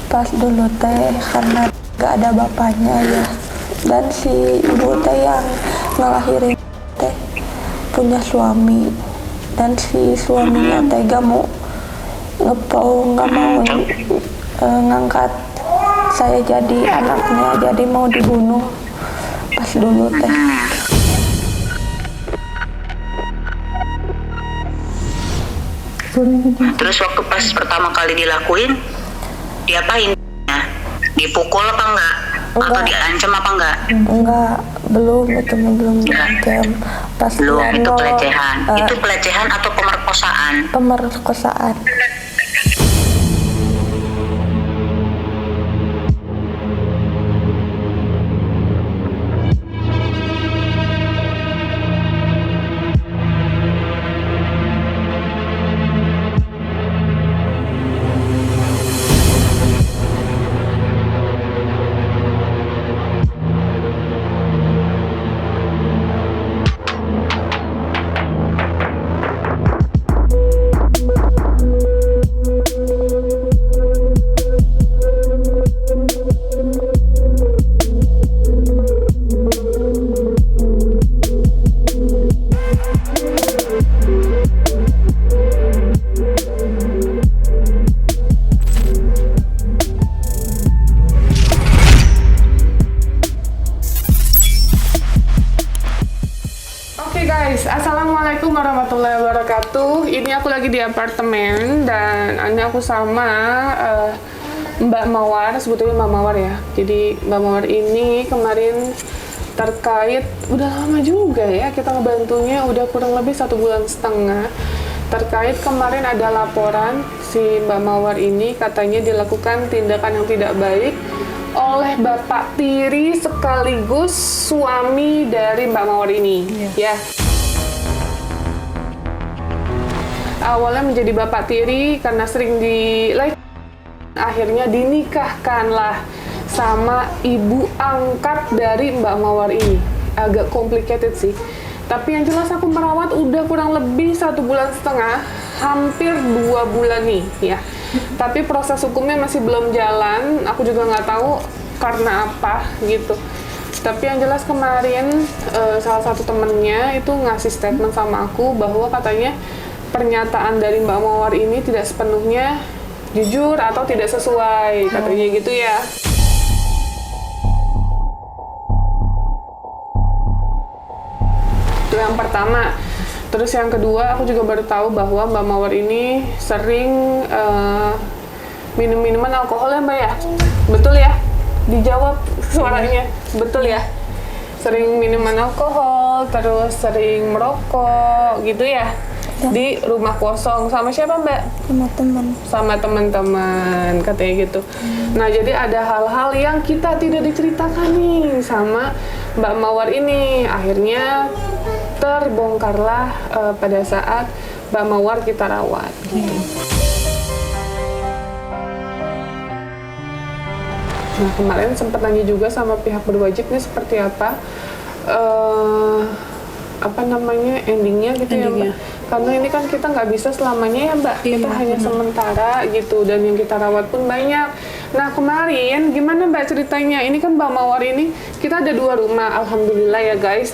Pas dulu teh karena gak ada bapaknya ya, dan si ibu teh yang ngelahirin teh punya suami, dan si suaminya teh gak mau ngangkat saya jadi anaknya, jadi mau dibunuh pas dulu teh. Terus waktu pas pertama kali dilakuin, diapain? Dipukul apa enggak? Atau diancam apa enggak? Enggak, belum diancam. Pas Belum, itu mau, pelecehan. Itu pelecehan atau pemerkosaan? Pemerkosaan. Assalamualaikum warahmatullahi wabarakatuh. Ini aku lagi di apartemen dan ini aku sama Mbak Mawar, sebetulnya Mbak Mawar ya. Jadi Mbak Mawar ini kemarin terkait, udah lama juga ya kita ngebantunya, udah kurang lebih 1,5 bulan. Terkait kemarin ada laporan si Mbak Mawar ini katanya dilakukan tindakan yang tidak baik oleh Bapak tiri sekaligus suami dari Mbak Mawar ini. Ya. Awalnya menjadi bapak tiri karena sering akhirnya dinikahkanlah sama ibu angkat dari Mbak Mawar ini. Agak complicated sih, tapi yang jelas aku merawat udah kurang lebih 1,5 bulan, hampir 2 bulan nih ya. Tapi proses hukumnya masih belum jalan, aku juga nggak tahu karena apa gitu. Tapi yang jelas kemarin salah satu temennya itu ngasih statement sama aku bahwa katanya pernyataan dari Mbak Mawar ini tidak sepenuhnya jujur atau tidak sesuai, katanya gitu ya. Itu yang pertama. Terus yang kedua, aku juga baru tahu bahwa Mbak Mawar ini sering minum-minuman alkohol ya Mbak ya? Betul ya? Dijawab suaranya, betul ya? Sering minuman alkohol, terus sering merokok gitu ya? Di rumah kosong sama siapa Mbak? Sama teman-teman katanya gitu. Nah jadi ada hal-hal yang kita tidak diceritakan nih sama Mbak Mawar ini. Akhirnya terbongkarlah pada saat Mbak Mawar kita rawat. Gitu. Nah kemarin sempat nanya juga sama pihak berwajib nih seperti apa endingnya gitu ya Mbak. Karena ini kan kita nggak bisa selamanya ya Mbak, kita hanya sementara gitu, dan yang kita rawat pun banyak. Nah kemarin gimana Mbak ceritanya? Ini kan Mbak Mawar ini kita ada 2 rumah, alhamdulillah ya guys.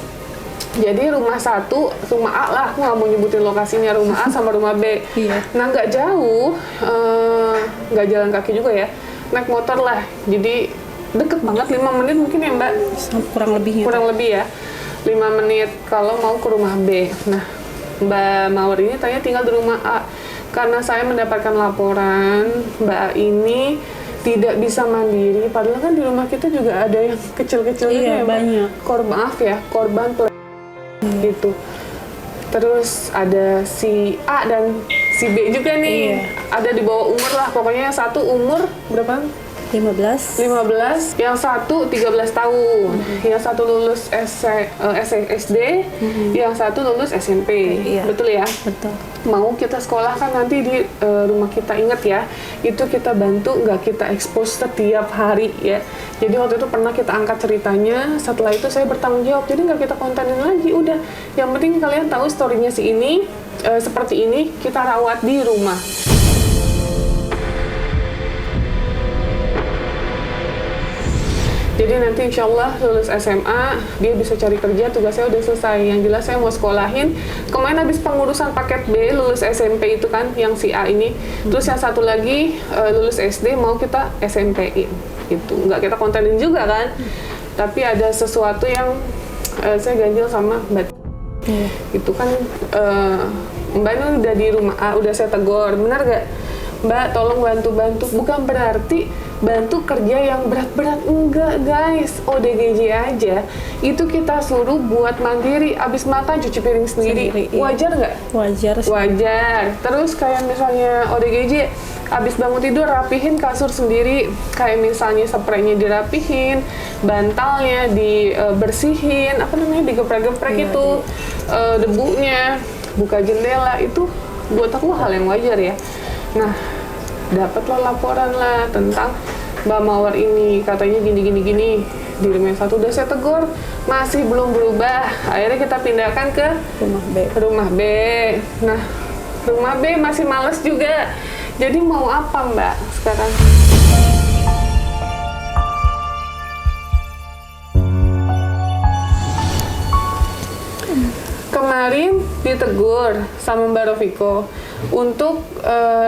Jadi rumah satu, rumah A lah, aku nggak mau nyebutin lokasinya, rumah A sama rumah B. Nah nggak jauh, nggak jalan kaki juga ya, naik motor lah. Jadi deket banget, 5 menit mungkin ya Mbak? Kurang lebih ya, 5 menit kalau mau ke rumah B. Nah Mbak Mawar ini tanya tinggal di rumah A. Karena saya mendapatkan laporan Mbak A ini tidak bisa mandiri, padahal kan di rumah kita juga ada yang kecil-kecil ya banyak. Korban gitu. Terus ada si A dan si B juga nih. Ada di bawah umur lah, pokoknya yang satu umur berapa? 15, yang satu 13 tahun, yang satu lulus SD, yang satu lulus SMP, betul ya? Betul. Mau kita sekolah kan nanti di rumah kita, ingat ya, itu kita bantu, nggak kita expose setiap hari ya. Jadi waktu itu pernah kita angkat ceritanya, setelah itu saya bertanggung jawab, jadi nggak kita kontenin lagi, udah. Yang penting kalian tahu story-nya si ini, seperti ini, kita rawat di rumah. Jadi nanti insya Allah lulus SMA, dia bisa cari kerja, tugasnya udah selesai. Yang jelas saya mau sekolahin. Kemarin habis pengurusan paket B, lulus SMP itu kan, yang si A ini. Terus yang satu lagi lulus SD, mau kita SMP-in. Gitu. Nggak kita kontenin juga kan. Tapi ada sesuatu yang saya ganjil sama Mbak. Itu kan Mbak ini udah di rumah A, udah saya tegur. Benar gak? Mbak, tolong bantu-bantu. Bukan berarti bantu kerja yang berat-berat, enggak guys. ODGJ aja itu kita suruh buat mandiri, abis makan cuci piring sendiri. Wajar nggak? Wajar sih. Wajar. Terus kayak misalnya ODGJ abis bangun tidur rapihin kasur sendiri, kayak misalnya spraynya dirapihin, bantalnya dibersihin, apa namanya, digeprek-geprek itu debunya, buka jendela, itu buat aku hal yang wajar ya. Nah, dapatlah laporan lah tentang Mbak Mawar ini, katanya gini. Di rumah yang satu udah saya tegur, masih belum berubah. Akhirnya kita pindahkan ke rumah B. Nah, rumah B masih males juga. Jadi mau apa Mbak sekarang? Kemarin ditegur sama Mbak Rofiko untuk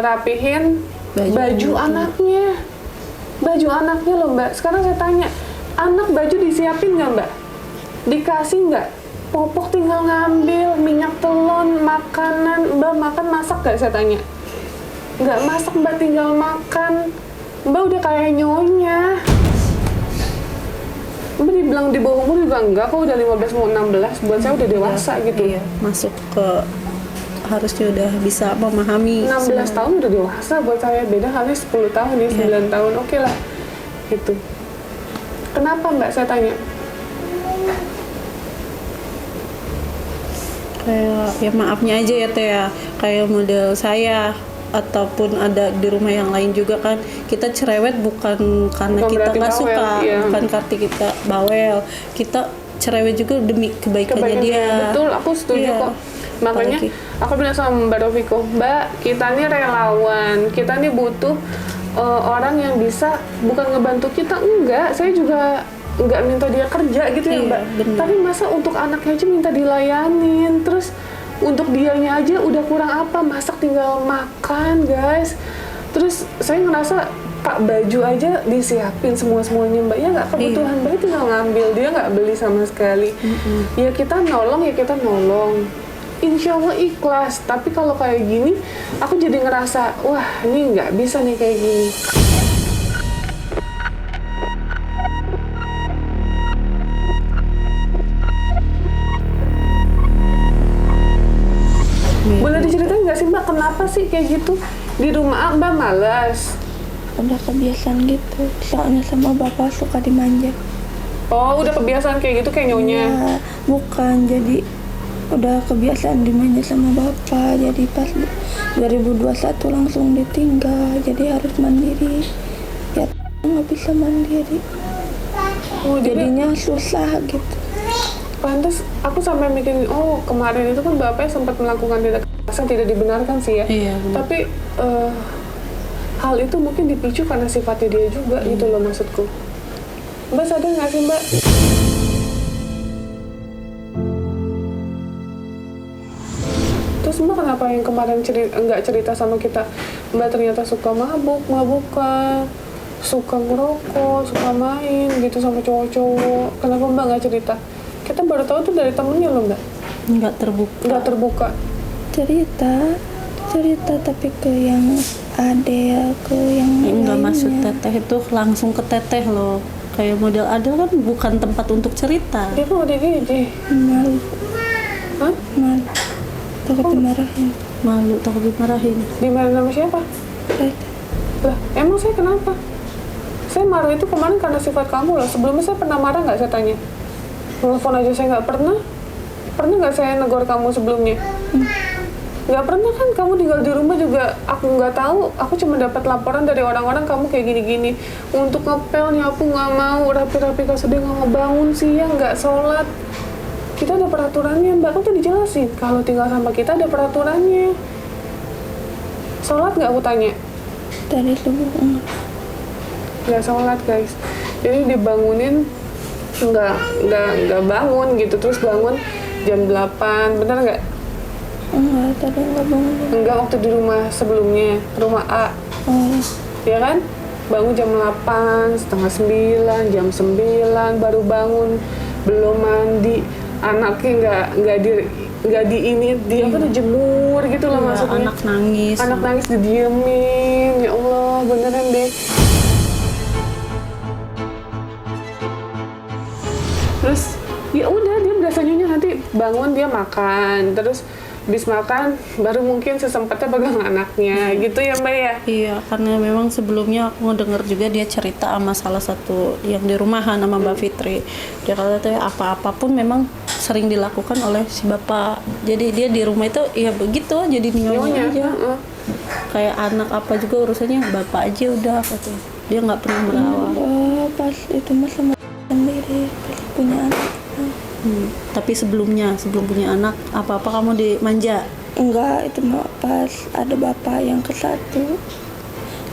rapihin baju anaknya. Baju anaknya loh Mbak. Sekarang saya tanya, anak baju disiapin nggak Mbak? Dikasih nggak? Popok tinggal ngambil, minyak telon, makanan. Mbak makan masak nggak saya tanya? Nggak masak Mbak, tinggal makan. Mbak udah kayak nyonya. Mbak dibilang di bawah umur juga enggak, kok udah 15 mau 16. Buat saya udah dewasa gitu. Iya, masuk ke harusnya udah bisa memahami. 16 tahun udah dewasa buat saya, beda halnya 10 tahun nih, 9 tahun, oke lah. Gitu. Kenapa Mbak, saya tanya? Kayak, ya maafnya aja ya Teh ya, kayak model saya ataupun ada di rumah yang lain juga kan, kita cerewet bukan karena kita nggak suka, bukan karena kita bawel, kita cerewet juga demi kebaikannya dia. Betul, aku setuju kok. Makanya aku bilang sama Mbak Rofiko, Mbak, kita nih relawan, kita nih butuh orang yang bisa, bukan ngebantu kita, enggak, saya juga enggak minta dia kerja gitu ya Mbak, bener. tapi masa untuk anaknya aja minta dilayanin, terus untuk dianya aja udah kurang apa, masak tinggal makan guys. Terus saya ngerasa Pak, baju aja disiapin semuanya Mbak, ya nggak, kebutuhan Mbak tinggal ngambil, dia nggak beli sama sekali. Ya kita nolong, insya Allah ikhlas. Tapi kalau kayak gini aku jadi ngerasa, wah ini nggak bisa nih kayak gini. Boleh diceritain nggak sih Mbak, kenapa sih kayak gitu? Di rumah Mbak malas? Udah kebiasaan gitu, soalnya sama bapak suka dimanja. Oh, udah kebiasaan kayak gitu, kayak nyonya? Ya, bukan, jadi udah kebiasaan dimanja sama bapak, jadi pas 2021 langsung ditinggal, jadi harus mandiri. Ya nggak bisa mandiri. Oh, jadinya susah gitu. Pantes aku sampai mikirin, oh kemarin itu kan bapaknya sempat melakukan tindak kekerasan, tidak dibenarkan sih ya. Iya, tapi hal itu mungkin dipicu karena sifatnya dia juga gitu loh maksudku. Mbak sadar nggak sih Mbak? Terus Mbak kenapa yang kemarin nggak cerita sama kita? Mbak ternyata suka mabukan, suka ngerokok, suka main gitu sama cowok-cowok. Kenapa Mbak nggak cerita? Kita baru tahu tuh dari temennya loh Mbak. Nggak terbuka. Cerita tapi ke yang Adel, ke yang nggak lainnya. masuk teteh itu langsung ke teteh loh. Kayak model Adel kan bukan tempat untuk cerita. Dia kan udah gini. Malu. Hah? Malu. Takut dimarahin. Malu, takut dimarahin. Dimarahin sama siapa? Lah, emang saya kenapa? Saya marah itu kemarin karena sifat kamu loh. Sebelumnya saya pernah marah nggak, saya tanya? Telepon aja saya nggak pernah. Pernah nggak saya negor kamu sebelumnya? Nggak pernah kan, kamu tinggal di rumah juga aku nggak tahu. Aku cuma dapat laporan dari orang-orang kamu kayak gini-gini. Untuk ngepel nyapu nggak mau, rapi-rapi kasur dia nggak ngebangun siang, nggak sholat. Kita ada peraturannya Mbak, kan tuh dijelasin. Kalau tinggal sama kita ada peraturannya. Sholat nggak aku tanya? Dari subuh enggak. Nggak sholat guys. ini dibangunin nggak bangun gitu, terus bangun jam 8, bener nggak? Enggak, tadi enggak bangun. Enggak, waktu di rumah sebelumnya, rumah A. Oh, Ya kan? Bangun jam 8, setengah 9, jam 9 baru bangun, belum mandi. Anaknya nggak di ini, dia kan jemur gitu loh, maksudnya. Anak nangis. Anak nangis didiemin, ya Allah, beneran deh. Terus ya udah, dia biasanya nanti bangun dia makan, terus habis makan baru mungkin sesempatnya pegang anaknya gitu ya Mbak ya. Iya, karena memang sebelumnya aku ngedenger juga dia cerita sama salah satu yang di rumahan sama Mbak Fitri. Dia kata apa-apapun memang sering dilakukan oleh si bapak. Jadi dia di rumah itu ya begitu, jadi nyonya aja. Kayak anak apa juga urusannya bapak aja udah gitu. Dia nggak pernah merawat. oh, pas itu mah sama sendiri, pas punya anak. Tapi sebelum punya anak, apa-apa kamu dimanja? Enggak, itu mah pas ada bapak yang ke satu,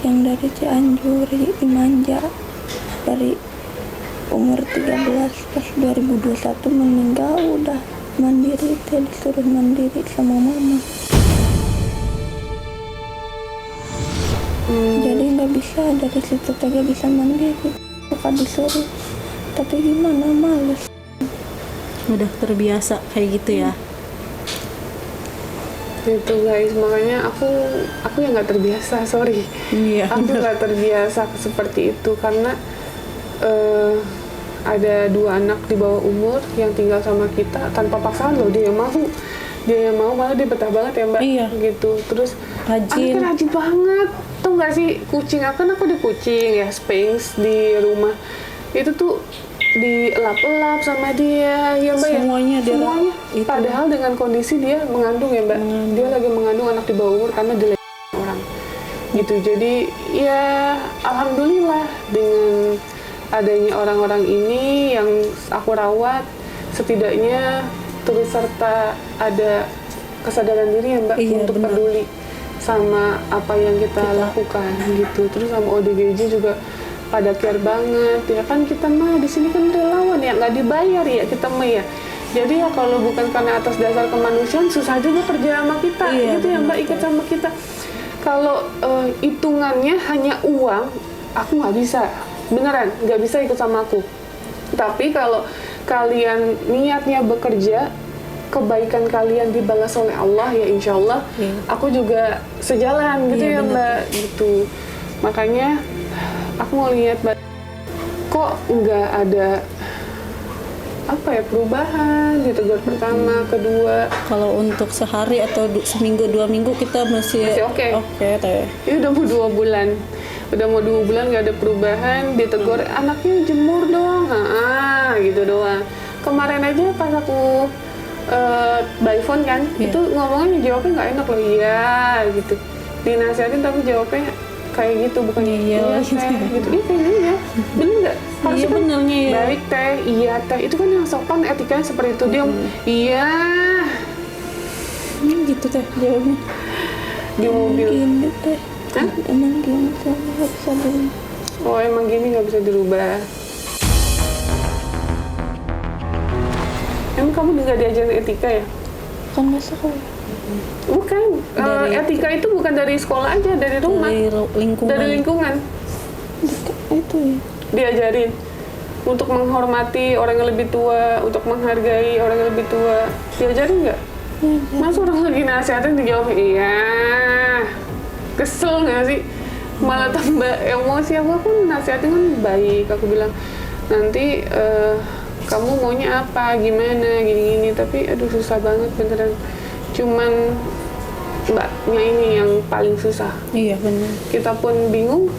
yang dari Cianjur dimanja dari umur 13, pas 2021 meninggal udah mandiri, teh disuruh mandiri sama mama. Jadi nggak bisa, dari situ teh gak bisa mandiri, suka disuruh, tapi gimana, males. Udah terbiasa kayak gitu ya. Gitu guys, makanya aku yang nggak terbiasa, sorry. Iya. Aku nggak terbiasa seperti itu karena ada 2 anak di bawah umur yang tinggal sama kita tanpa paksaan loh, dia yang mau malah dia betah banget ya Mbak. Iya. Gitu, terus Rajin. anaknya rajin banget, tau nggak sih, kucing aku ada kucing ya, Sphinx di rumah itu tuh dielap-elap sama dia ya Mbak. Semuanya dia semuanya itu. Padahal dengan kondisi dia mengandung ya Mbak, dia lagi mengandung anak di bawah umur karena dilahirkan orang gitu. Jadi ya alhamdulillah dengan adanya orang-orang ini yang aku rawat, setidaknya turut serta ada kesadaran diri ya Mbak. Iya, untuk benar. peduli sama apa yang kita lakukan gitu. Terus sama ODGJ juga pada care banget ya kan, kita mah di sini kan relawan ya, nggak dibayar ya kita mah ya. Jadi ya kalau bukan karena atas dasar kemanusiaan, susah juga kerja sama kita. Iya, gitu ya Mbak, ikat sama kita. Kalau hitungannya hanya uang, aku nggak bisa, beneran nggak bisa ikut sama aku. Tapi kalau kalian niatnya bekerja, kebaikan kalian dibalas oleh Allah ya insya Allah, aku juga sejalan gitu ya Mbak gitu. Makanya aku mau lihat kok nggak ada perubahan di tegur pertama, kedua. Kalau untuk sehari atau seminggu 2 minggu kita masih oke. Oke teh. Ini udah mau 2 bulan, nggak ada perubahan. Ditegur anaknya jemur dong, gitu doang. Kemarin aja pas aku by phone kan, itu ngomongnya jawabnya nggak enak loh, iya gitu. Dinasihatin tapi jawabnya kayak gitu, bukan iya teh gitu. Iya kayaknya bener nggak? Harusnya kan benernya ya. baik teh, iya teh, itu kan yang sopan, etikanya seperti itu. Dia iya Gitu teh jawabnya. di mobil. Gini teh, Hah? emang gini teh nggak bisa dulu. Oh emang gini nggak bisa dirubah. Emang kamu nggak diajarin etika ya? Kan nggak sekolah. Bukan, etika itu bukan dari sekolah aja, dari rumah, Dari lingkungan. dari lingkungan. Itu ya. Diajarin untuk menghormati orang yang lebih tua, untuk menghargai orang yang lebih tua. Diajarin nggak? Masa orang lagi nasihatin dijawab iya, kesel nggak sih? Malah tambah emosi. Aku pun nasihatin kan baik, aku bilang nanti kamu maunya apa, gimana, gini-gini. Tapi aduh susah banget beneran. Cuman mbaknya ini yang paling susah. Iya benar. Kita pun bingung.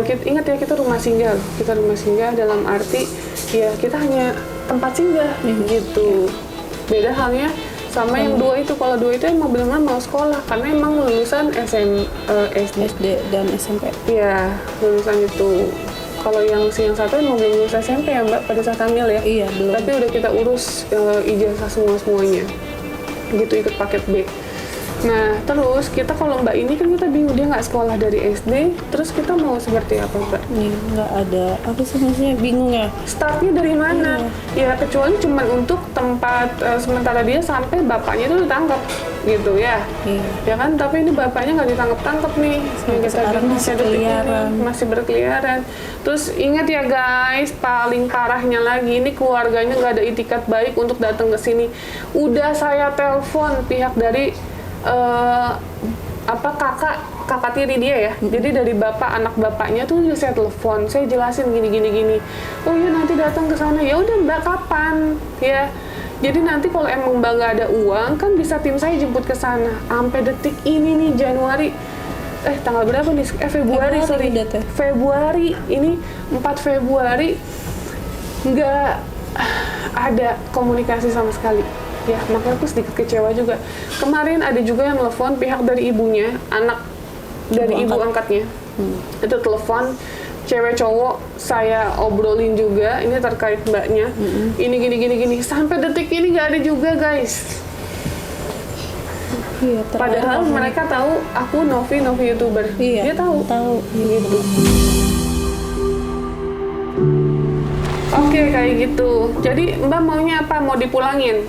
Ingat ya, kita rumah singgah. Kita rumah singgah dalam arti ya kita hanya tempat singgah gitu. Beda halnya sama yang 2 itu. Kalau 2 itu emang benar-benar mau sekolah karena emang lulusan SD dan SMP. Iya, lulusan itu. Kalau yang 1 emang belum lulus SMP ya Mbak pada saat hamil ya. Iya belum. Tapi udah kita urus ijazah semuanya. Gitu, ikut paket B. Nah, terus kita kalau Mbak ini kan kita bingung, dia nggak sekolah dari SD, terus kita mau seperti apa Mbak? Nggak ada, apa sih maksudnya bingung ya? Startnya dari mana? Ya kecuali cuma untuk tempat sementara dia sampai bapaknya itu ditangkap gitu ya. Ya kan, tapi ini bapaknya nggak ditangkap-tangkap nih. Sampai sekarang masih berkeliaran. Masih berkeliaran. Terus ingat ya guys, paling parahnya lagi, ini keluarganya nggak ada itikat baik untuk datang ke sini. Udah saya telepon pihak dari kakak tiri dia ya. Jadi dari anak bapaknya tuh saya telepon, saya jelasin gini. Oh iya nanti datang ke sana. Ya udah Mbak, kapan? Ya. Jadi nanti kalau emang Mbak nggak ada uang kan bisa tim saya jemput ke sana. Sampai detik ini nih Januari tanggal berapa nih? Februari, sorry. Februari ini 4 Februari nggak ada komunikasi sama sekali. Ya, makanya aku sedikit kecewa juga. Kemarin ada juga yang telepon pihak dari ibunya, anak dari ibu angkatnya. Itu telepon, cewek cowok, saya obrolin juga, ini terkait mbaknya. Ini gini. Sampai detik ini nggak ada juga, guys. Iya, padahal mereka tahu aku Novi YouTuber. Iya, dia tahu. Gitu. Oke, kayak gitu. Jadi Mbak maunya apa? Mau dipulangin?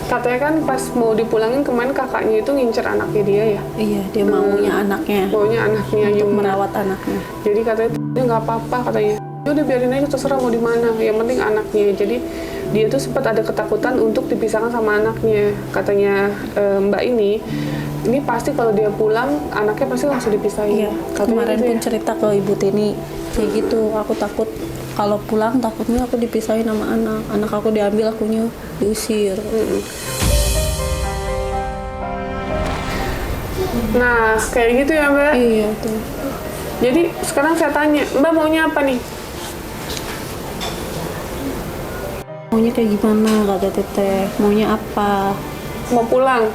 Katanya kan pas mau dipulangin kemarin kakaknya itu ngincer anaknya dia ya. Iya, dia maunya anaknya. Untuk merawat anaknya. Jadi katanya dia nggak apa-apa katanya. Ya udah biarin aja, terserah mau di mana. Yang penting anaknya. Jadi dia tuh sempat ada ketakutan untuk dipisahkan sama anaknya. Katanya Mbak ini pasti kalau dia pulang anaknya pasti langsung dipisahin. Iya. Kemarin pun cerita ke Ibu Tini kayak gitu. Aku takut kalau pulang takutnya aku dipisahin sama anak aku diambil, akunya diusir. Nah kayak gitu ya Mbak. Iya tuh. Jadi sekarang saya tanya, Mbak maunya apa nih? Maunya kayak gimana kata Teteh? Maunya apa? Mau pulang.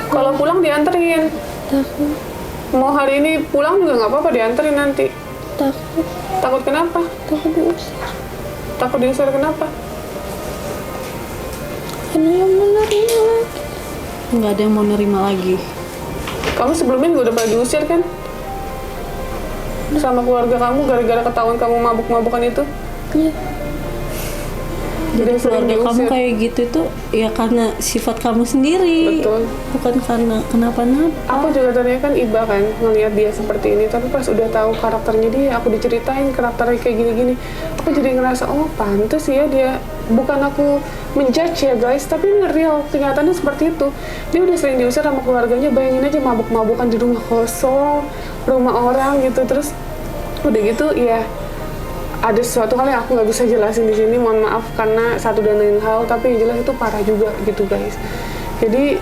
Kalau pulang dianterin. Takut. Mau hari ini pulang juga nggak apa-apa, dianterin nanti. Takut. Takut kenapa? Takut diusir. Takut diusir kenapa? Karena yang mau nerima lagi. Nggak ada yang mau nerima lagi. Kamu sebelumnya juga udah pernah diusir kan? Sama keluarga kamu gara-gara ketahuan kamu mabuk-mabukan itu? Iya. Jadi keluarga kamu kayak gitu tuh ya karena sifat kamu sendiri. Betul. Bukan karena kenapa-napa. Aku juga tadinya kan iba kan ngelihat dia seperti ini, tapi pas udah tahu karakternya dia, aku diceritain karakternya kayak gini-gini, aku jadi ngerasa oh pantes ya dia. Bukan aku menjudge ya guys, tapi ini real, kenyataannya seperti itu. Dia udah sering diusir sama keluarganya, bayangin aja mabuk-mabukan di rumah kosong, rumah orang gitu, terus udah gitu ya. Ada sesuatu hal yang aku nggak bisa jelasin di sini, mohon maaf karena satu dan lain hal, tapi yang jelas itu parah juga gitu guys. Jadi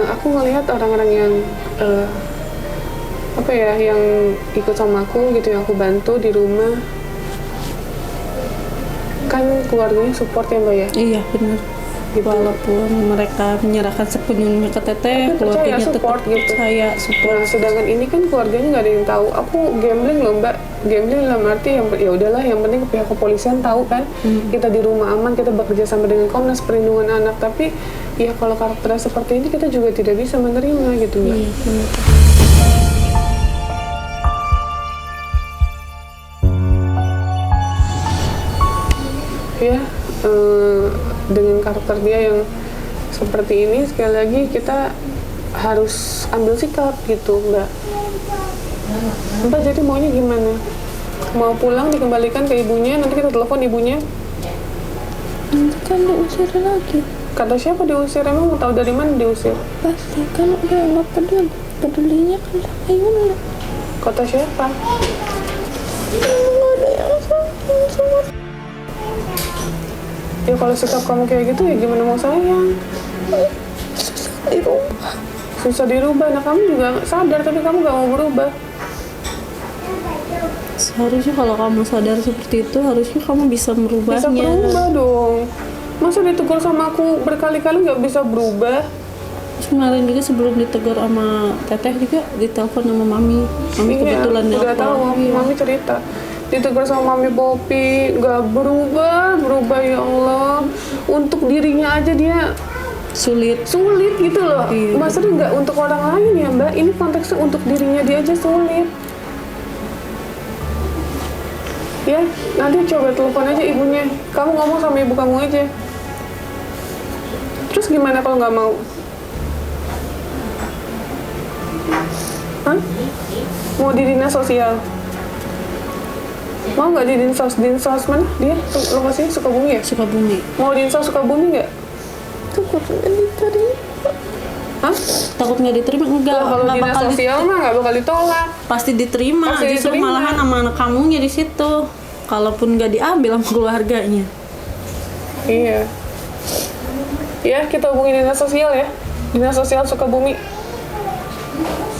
aku ngelihat orang-orang yang yang ikut sama aku gitu, yang aku bantu di rumah, kan keluarganya support ya Mbak ya? Iya benar. Gitu. Walaupun mereka menyerahkan sepenuhnya ke Teteh, keluarganya tetap percaya support. Nah, sedangkan ini kan keluarganya nggak ada yang tahu. Aku gambling loh Mbak, gambling dalam arti ya udahlah, yang penting pihak kepolisian tahu kan kita di rumah aman, kita bekerja sama dengan Komnas Perlindungan Anak. Tapi ya kalau karakternya seperti ini kita juga tidak bisa menerima gitu Mbak. Iya, benar. Ya, dengan karakter dia yang seperti ini, sekali lagi kita harus ambil sikap gitu Mbak. Mbak jadi maunya gimana? Mau pulang dikembalikan ke ibunya, nanti kita telepon ibunya? Nanti kan diusir lagi. Kata siapa diusir? Emang mau tahu dari mana diusir? Pasti kan udah nggak pedulinya kan sama Yuna. Kata siapa? Nggak ada yang sama. Ya kalau sikap kamu kayak gitu ya gimana mau sayang? Susah dirubah. Nah kamu juga sadar tapi kamu gak mau berubah. Seharusnya kalau kamu sadar seperti itu, harusnya kamu bisa merubahnya. Bisa berubah dong. Masa ditegur sama aku berkali-kali gak bisa berubah? Terus kemarin juga sebelum ditegur sama Teteh juga ditelepon sama Mami. Mami kebetulan udah tahu. Mami cerita. Ditegur sama Mami Popi, gak berubah ya Allah. Untuk dirinya aja dia sulit gitu loh. Iya. Maksudnya nggak untuk orang lain ya Mbak, ini konteksnya untuk dirinya dia aja sulit. Ya, nanti coba telepon aja ibunya. Kamu ngomong sama ibu kamu aja. Terus gimana kalau nggak mau? Hah? Mau di dinas sosial? Mau nggak di dinsos mana? Dia lokasinya Sukabumi ya? Sukabumi. Mau dinsos Sukabumi nggak? Takut nggak diterima. Hah? Takut nggak diterima? Enggak, Kalau nggak dinas bakal sosial mah nggak bakal ditolak. pasti diterima. Pasti Justru diterima. malahan sama anak kamunya di situ. Kalaupun nggak diambil sama keluarganya. Iya. Ya, kita hubungi dinas sosial ya. Dinas sosial Sukabumi.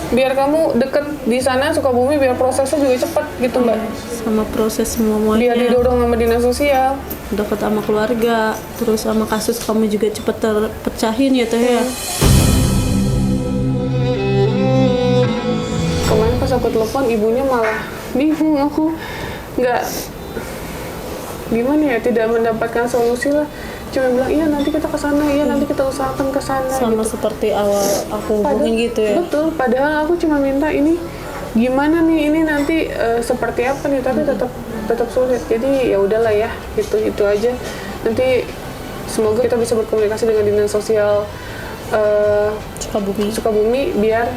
Biar kamu deket di sana Sukabumi, biar prosesnya juga cepet gitu Mbak. Sama proses semuanya. Biar didorong sama dinas sosial. Dekat sama keluarga, terus sama kasus kamu juga cepet terpecahin ya Teh ya. Kemarin pas aku telepon ibunya malah bingung, aku nggak gimana ya, tidak mendapatkan solusi lah. Cuma bilang iya nanti kita kesana, iya nanti kita usahakan kesana. Sama gitu. seperti awal aku hubungin gitu ya. Betul, padahal aku cuma minta ini gimana nih, ini nanti seperti apa nih, tapi tetap sulit. Jadi ya udahlah ya, itu aja. Nanti semoga kita bisa berkomunikasi dengan dinas sosial Sukabumi biar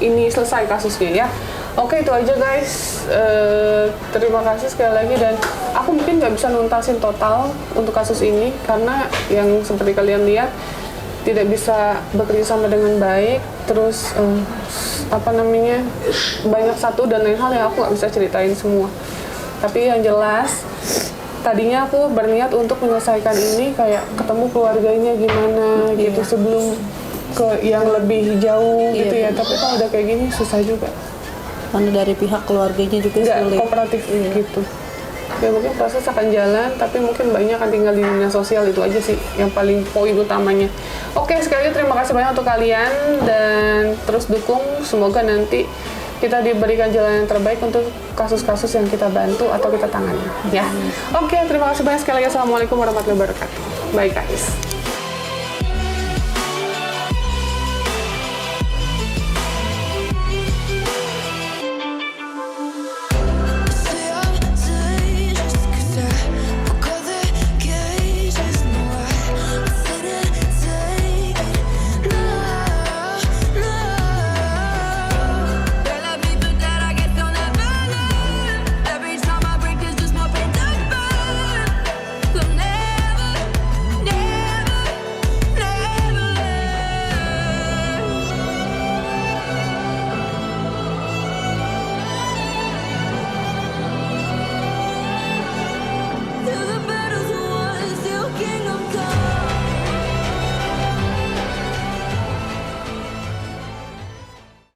ini selesai kasusnya ya. Oke, itu aja guys. Terima kasih sekali lagi, dan aku mungkin nggak bisa nuntasin total untuk kasus ini karena yang seperti kalian lihat tidak bisa bekerja sama dengan baik. Terus banyak satu dan lain hal yang aku nggak bisa ceritain semua. Tapi yang jelas tadinya aku berniat untuk menyelesaikan ini kayak ketemu keluarganya gimana gitu sebelum ke yang lebih jauh gitu ya. Tapi kalau udah kayak gini susah juga. Karena dari pihak keluarganya juga Nggak sulit. kooperatif gitu. Ya mungkin proses akan jalan, tapi mungkin banyak kan tinggal di dinas sosial, itu aja sih yang paling poin utamanya. Oke, sekali lagi terima kasih banyak untuk kalian dan terus dukung. Semoga nanti kita diberikan jalan yang terbaik untuk kasus-kasus yang kita bantu atau kita tangani. Ya. Oke, terima kasih banyak sekali lagi. Assalamualaikum warahmatullahi wabarakatuh. Bye guys.